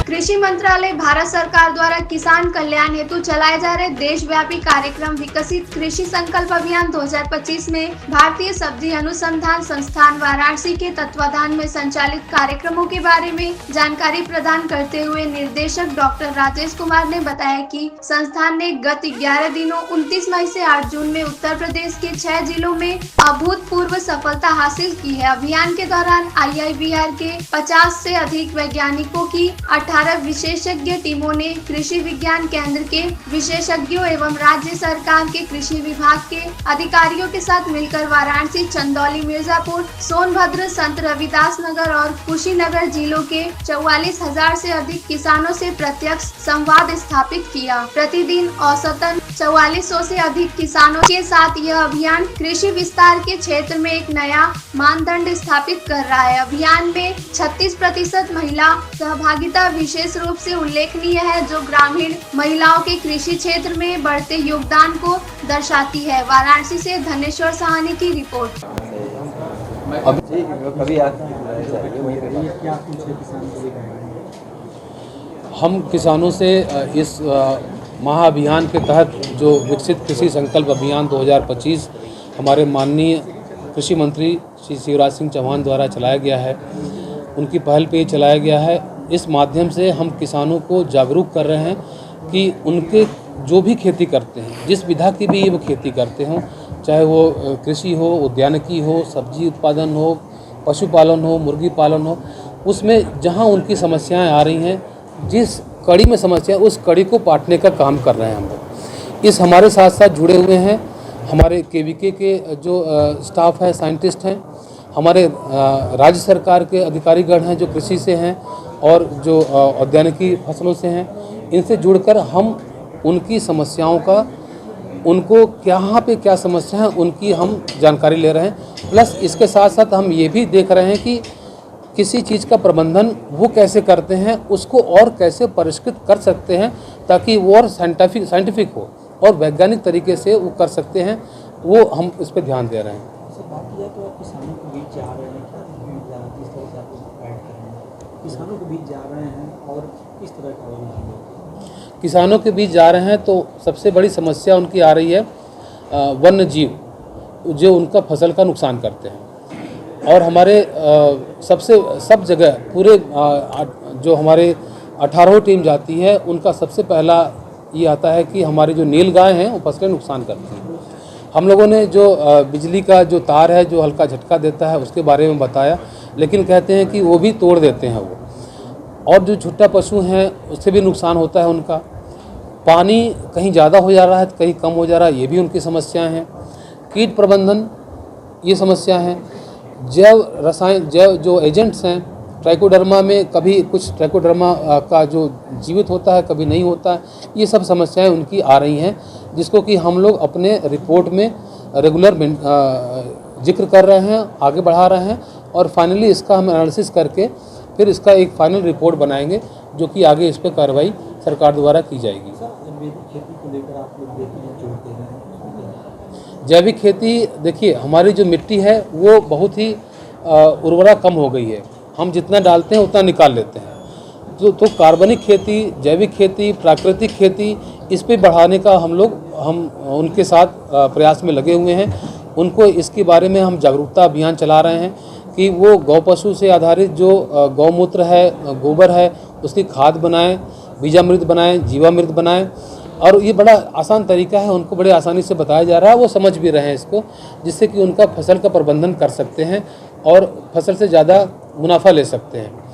कृषि मंत्रालय भारत सरकार द्वारा किसान कल्याण हेतु चलाए जा रहे देशव्यापी कार्यक्रम विकसित कृषि संकल्प अभियान 2025 में भारतीय सब्जी अनुसंधान संस्थान वाराणसी के तत्वाधान में संचालित कार्यक्रमों के बारे में जानकारी प्रदान करते हुए निर्देशक डॉक्टर राजेश कुमार ने बताया कि संस्थान ने गत 11 दिनों 29 मई से 8 जून में उत्तर प्रदेश के 6 जिलों में अभूतपूर्व सफलता हासिल की है। अभियान के दौरान IIBR के 50 से अधिक वैज्ञानिकों की 18 विशेषज्ञ टीमों ने कृषि विज्ञान केंद्र के विशेषज्ञों एवं राज्य सरकार के कृषि विभाग के अधिकारियों के साथ मिलकर वाराणसी, चंदौली, मिर्जापुर, सोनभद्र, संत रविदास नगर और कुशीनगर जिलों के 44,000 से अधिक किसानों से प्रत्यक्ष संवाद स्थापित किया। प्रतिदिन औसतन 4400 से अधिक किसानों के साथ यह अभियान कृषि विस्तार के क्षेत्र में एक नया मानदंड स्थापित कर रहा है। अभियान में 36% महिला सहभागिता विशेष रूप से उल्लेखनीय है, जो ग्रामीण महिलाओं के कृषि क्षेत्र में बढ़ते योगदान को दर्शाती है। वाराणसी से धनेश्वर सहानी की रिपोर्ट। हम किसानों से इस महाअभियान के तहत जो विकसित कृषि संकल्प अभियान 2025 हमारे माननीय कृषि मंत्री श्री शिवराज सिंह चौहान द्वारा चलाया गया है, उनकी पहल पे चलाया गया है। इस माध्यम से हम किसानों को जागरूक कर रहे हैं कि उनके जो भी खेती करते हैं, जिस विधा की भी वो खेती करते हों, चाहे वो कृषि हो, उद्यानिकी हो, सब्जी उत्पादन हो, पशुपालन हो, मुर्गी पालन हो, उसमें जहाँ उनकी समस्याएं आ रही हैं, जिस कड़ी में समस्या उस कड़ी को पाटने का काम कर रहे हैं हम लोग। इस हमारे साथ साथ जुड़े हुए हैं हमारे KVK के जो स्टाफ है, साइंटिस्ट हैं, हमारे राज्य सरकार के अधिकारीगण हैं जो कृषि से हैं और जो औद्यानिकी फसलों से हैं। इनसे जुड़कर हम उनकी समस्याओं का, उनको कहाँ पे क्या समस्या है, उनकी हम जानकारी ले रहे हैं। प्लस इसके साथ साथ हम ये भी देख रहे हैं कि किसी चीज़ का प्रबंधन वो कैसे करते हैं, उसको और कैसे परिष्कृत कर सकते हैं ताकि वो और साइंटिफिक हो और वैज्ञानिक तरीके से वो कर सकते हैं, वो हम इस पर ध्यान दे रहे हैं। किसानों के बीच जा रहे हैं, किस तरह से आप गाइड कर रहे हैं? किसानों के बीच जा रहे हैं और किस तरह का किसानों के बीच जा रहे हैं तो सबसे बड़ी समस्या उनकी आ रही है वन्य जीव जो उनका फसल का नुकसान करते हैं। और हमारे सब जगह पूरे जो हमारे 18 टीम जाती है, उनका सबसे पहला ये आता है कि हमारी जो नीलगाय हैं वो फसलें नुकसान करती हैं। हम लोगों ने जो बिजली का जो तार है जो हल्का झटका देता है उसके बारे में बताया, लेकिन कहते हैं कि वो भी तोड़ देते हैं वो। और जो छोटा पशु हैं उससे भी नुकसान होता है उनका। पानी कहीं ज़्यादा हो जा रहा है, कहीं कम हो जा रहा है, ये भी उनकी समस्याएं हैं। कीट प्रबंधन ये समस्या है। जैव जो एजेंट्स हैं, ट्राइकोडर्मा में कभी कुछ ट्राइकोडर्मा का जो जीवित होता है, कभी नहीं होता है, ये सब समस्याएं उनकी आ रही हैं, जिसको कि हम लोग अपने रिपोर्ट में रेगुलर जिक्र कर रहे हैं, आगे बढ़ा रहे हैं और फाइनली इसका हम एनालिसिस करके फिर इसका एक फाइनल रिपोर्ट बनाएंगे जो कि आगे इस पर कार्रवाई सरकार द्वारा की जाएगी। खेती को लेकर आप लोग देखते हैं, जोड़ते हैं? जैविक खेती, देखिए हमारी जो मिट्टी है वो बहुत ही उर्वरा कम हो गई है, हम जितना डालते हैं उतना निकाल लेते हैं। तो कार्बनिक खेती, जैविक खेती, प्राकृतिक खेती, इस पे बढ़ाने का हम उनके साथ प्रयास में लगे हुए हैं। उनको इसके बारे में हम जागरूकता अभियान चला रहे हैं कि वो गौ पशु से आधारित जो गौमूत्र है, गोबर है, उसकी खाद बनाएं, बीजामृत बनाएं, जीवामृत बनाएं। और ये बड़ा आसान तरीका है, उनको बड़े आसानी से बताया जा रहा है, वो समझ भी रहे हैं इसको, जिससे कि उनका फसल का प्रबंधन कर सकते हैं और फसल से ज़्यादा मुनाफा ले सकते हैं।